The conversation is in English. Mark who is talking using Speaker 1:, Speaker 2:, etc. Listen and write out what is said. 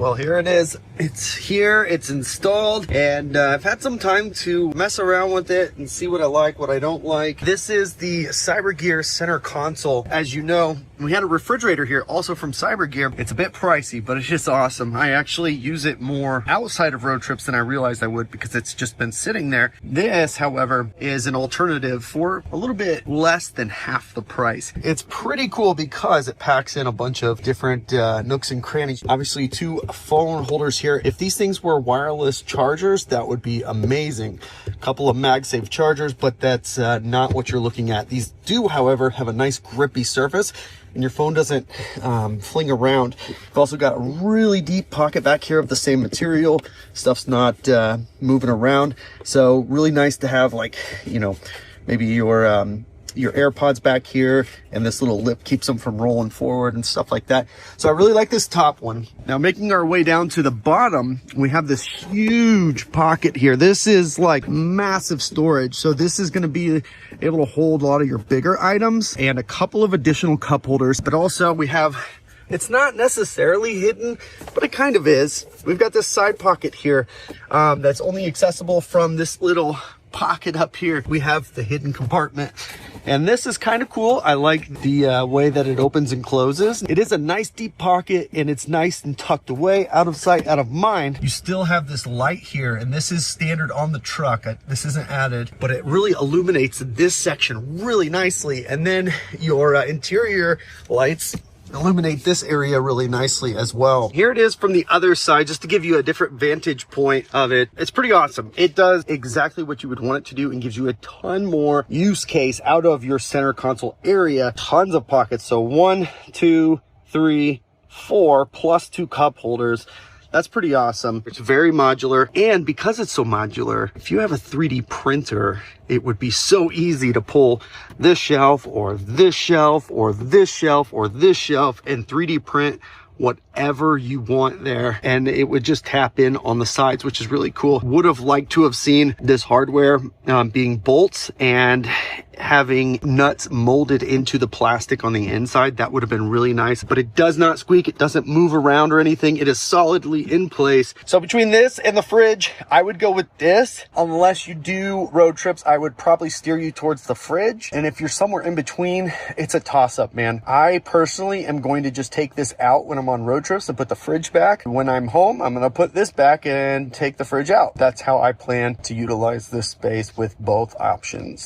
Speaker 1: Well, here it is. It's here, it's installed, and I've had some time to mess around with it and see what I like, what I don't like. This is the Cybergear center console. As you know, we had a refrigerator here also from Cybergear. It's a bit pricey, but it's just awesome. I actually use it more outside of road trips than I realized I would because it's just been sitting there. This, however, is an alternative for a little bit less than half the price. It's pretty cool because it packs in a bunch of different nooks and crannies. Obviously, 2 phone holders here. If these things were wireless chargers, that would be amazing. A couple of MagSafe chargers, but that's not what you're looking at. These do, however, have a nice grippy surface, and your phone doesn't fling around. You've also got a really deep pocket back here of the same material. Stuff's not moving around. So really nice to have, like, you know, maybe your AirPods back here, and this little lip keeps them from rolling forward and stuff like that. So I really like this top one. Now, making our way down to the bottom, we have this huge pocket here. This is like massive storage. So this is going to be able to hold a lot of your bigger items and a couple of additional cup holders. But also we have, it's not necessarily hidden, but it kind of is. We've got this side pocket here that's only accessible from this little pocket up here. We have the hidden compartment, and this is kind of cool. I like the way that it opens and closes. It is a nice deep pocket, and it's nice and tucked away, out of sight, out of mind. You still have this light here, and this is standard on the truck. This isn't added, but it really illuminates this section really nicely. And then your interior lights illuminate this area really nicely as well. Here it is from the other side, just to give you a different vantage point of it. It's pretty awesome. It does exactly what you would want it to do and gives you a ton more use case out of your center console area. Tons of pockets. So 1, 2, 3, 4 plus 2 cup holders. That's pretty awesome. It's very modular, and because it's so modular, if you have a 3D printer, it would be so easy to pull this shelf or this shelf or this shelf or this shelf and 3D print whatever you want there, and it would just tap in on the sides, which is really cool. Would have liked to have seen this hardware being bolts and having nuts molded into the plastic on the inside. That would have been really nice, but it does not squeak. It doesn't move around or anything. It is solidly in place. So between this and the fridge, I would go with this. Unless you do road trips, I would probably steer you towards the fridge. And if you're somewhere in between, it's a toss up, man. I personally am going to just take this out when I'm on road trips and put the fridge back. When I'm home, I'm going to put this back and take the fridge out. That's how I plan to utilize this space with both options.